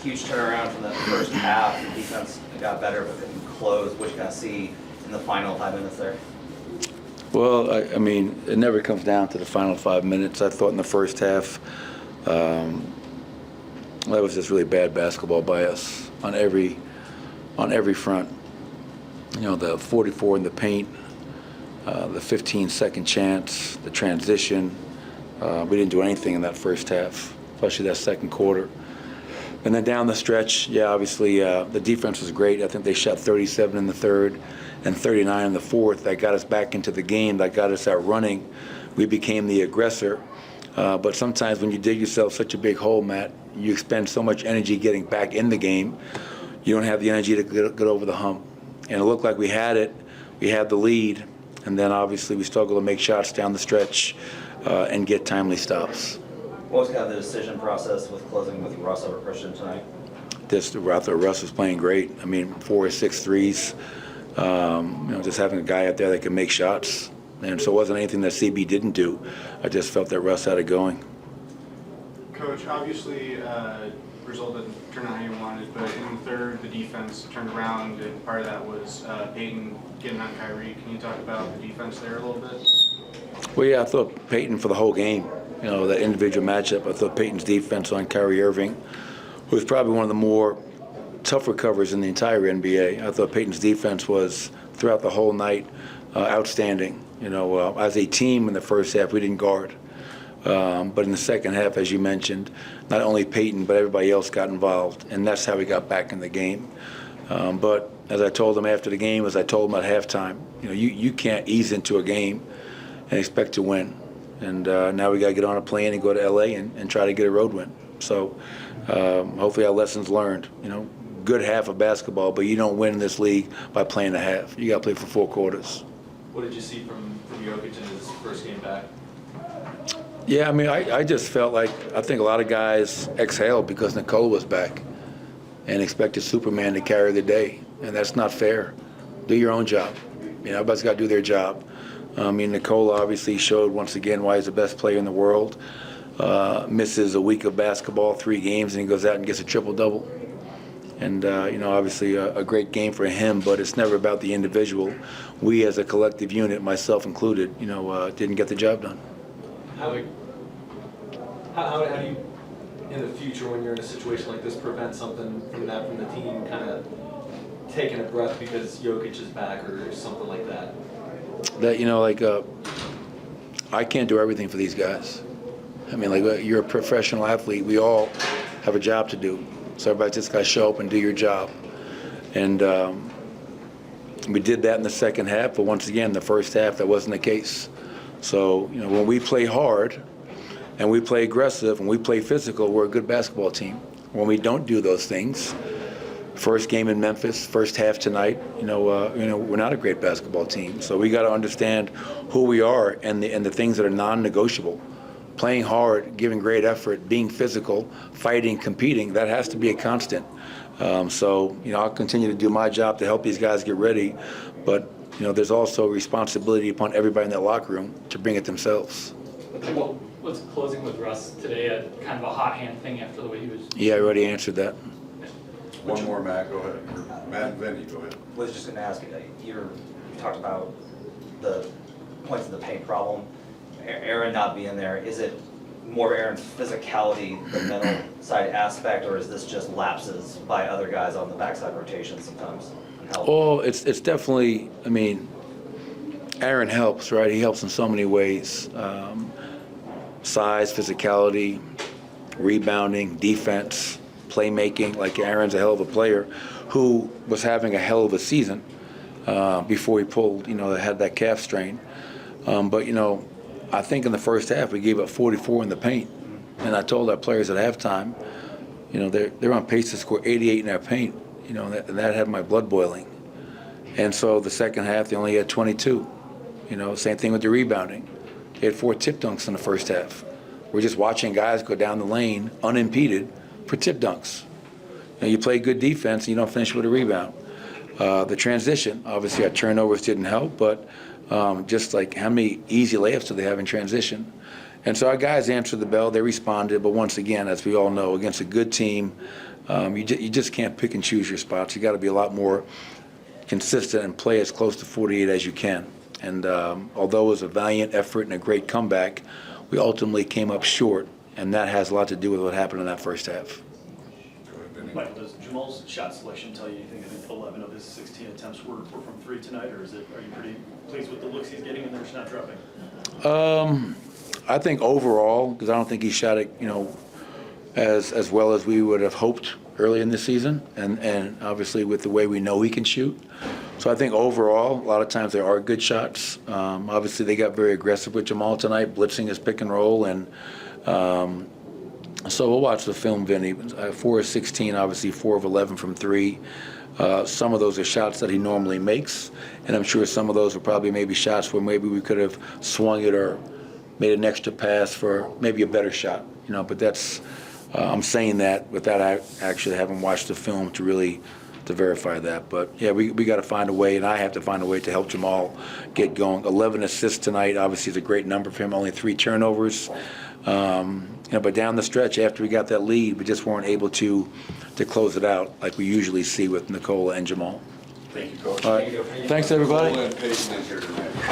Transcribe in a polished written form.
Huge turnaround from the first half. The defense got better but couldn't close. What you kind of see in the final 5 minutes there? Well, I mean, it never comes down to the final 5 minutes. I thought in the first half, that was just really bad basketball by us on every front. You know, the 44 in the paint, the 15-second chance, the transition. We didn't do anything in that first half, especially that second quarter. And then down the stretch, yeah, obviously the defense was great. I think they shot 37 in the third and 39 in the fourth. That got us back into the game. That got us out running. We became the aggressor. But sometimes when you dig yourself such a big hole, Matt, you expend so much energy getting back in the game, you don't have the energy to get over the hump. And it looked like we had it. We had the lead. And then obviously we struggled to make shots down the stretch and get timely stops. What was kind of the decision process with closing with Russ over Christian tonight? I thought Russ was playing great. I mean, 4 or 6 threes. You know, just having a guy out there that can make shots. And so it wasn't anything that CB didn't do. I just felt that Russ had it going. Coach, obviously, result didn't turn out how you wanted, but in the third, the defense turned around, and part of that was Peyton getting on Kyrie. Can you talk about the defense there a little bit? Well, yeah, I thought Peyton for the whole game. You know, that individual matchup, I thought Peyton's defense on Kyrie Irving was probably one of the more tougher covers in the entire NBA. I thought Peyton's defense was, throughout the whole night, outstanding. You know, as a team in the first half, we didn't guard. But in the second half, as you mentioned, not only Peyton, but everybody else got involved, and that's how we got back in the game. But as I told them after the game, as I told them at halftime, you know, you can't ease into a game and expect to win. And now we got to get on a plane and go to LA and try to get a road win. So hopefully our lessons learned. You know, good half of basketball, but you don't win in this league by playing a half. You got to play for 4 quarters. What did you see from Jokic in his first game back? Yeah, I mean, I just felt like I think a lot of guys exhaled because Nikola was back and expected Superman to carry the day, and that's not fair. Do your own job. You know, everybody's got to do their job. I mean, Nikola obviously showed once again why he's the best player in the world. Misses a week of basketball, 3 games, and he goes out and gets a triple-double. And, you know, obviously a great game for him, but it's never about the individual. We as a collective unit, myself included, you know, didn't get the job done. How do you, in the future, when you're in a situation like this, prevent something from the team kind of taking a breath because Jokic is back or something like that? That, you know, like, I can't do everything for these guys. I mean, like, you're a professional athlete. We all have a job to do. So everybody just got to show up and do your job. And we did that in the second half, but once again, the first half, that wasn't the case. So, you know, when we play hard and we play aggressive and we play physical, we're a good basketball team. When we don't do those things, first game in Memphis, first half tonight, you know, we're not a great basketball team. So we got to understand who we are and the things that are non-negotiable. Playing hard, giving great effort, being physical, fighting, competing, that has to be a constant. So, you know, I'll continue to do my job to help these guys get ready, but, you know, there's also responsibility upon everybody in that locker room to bring it themselves. Well, was closing with Russ today a kind of a hot hand thing after the way he was? Yeah, I already answered that. One more, Matt, go ahead. Matt and Vinny, go ahead. I was just going to ask you, you talked about the points of the paint problem. Aaron not being there, is it more of Aaron's physicality, the mental side aspect, or is this just lapses by other guys on the backside rotation sometimes? Oh, it's definitely, I mean, Aaron helps, right? He helps in so many ways. Size, physicality, rebounding, defense, playmaking. Like, Aaron's a hell of a player who was having a hell of a season before he pulled, you know, had that calf strain. But, you know, I think in the first half we gave up 44 in the paint. And I told our players at halftime, you know, they're on pace to score 88 in our paint. You know, and that had my blood boiling. And so the second half, they only had 22. You know, same thing with the rebounding. They had 4 tip dunks in the first half. We're just watching guys go down the lane unimpeded for tip dunks. You know, you play good defense and you don't finish with a rebound. The transition, obviously our turnovers didn't help, but just like how many easy layups do they have in transition? And so our guys answered the bell, they responded, but once again, as we all know, against a good team, you just can't pick and choose your spots. You got to be a lot more consistent and play as close to 48 as you can. And although it was a valiant effort and a great comeback, we ultimately came up short, and that has a lot to do with what happened in that first half. Go ahead, Vinny. Michael, does Jamal's shot selection tell you anything? I think 11 of his 16 attempts were from three tonight, or are you pretty pleased with the looks he's getting and they're just not dropping? I think overall, because I don't think he shot it, as well as we would have hoped early in the season, and obviously with the way we know he can shoot. So I think overall, a lot of times there are good shots. Obviously, they got very aggressive with Jamal tonight, blitzing his pick and roll, and so we'll watch the film, Vinny. 4 of 16, obviously 4 of 11 from 3. Some of those are shots that he normally makes, and I'm sure some of those are probably maybe shots where maybe we could have swung it or made an extra pass for maybe a better shot. But that's I'm saying that without actually having watched the film to verify that. But yeah, we got to find a way, and I have to find a way to help Jamal get going. 11 assists tonight, obviously, is a great number for him. Only 3 turnovers. But down the stretch, after we got that lead, we just weren't able to close it out like we usually see with Nikola and Jamal. Thank you, Coach. All right. Thanks, everybody. Nikola and Peyton in here tonight.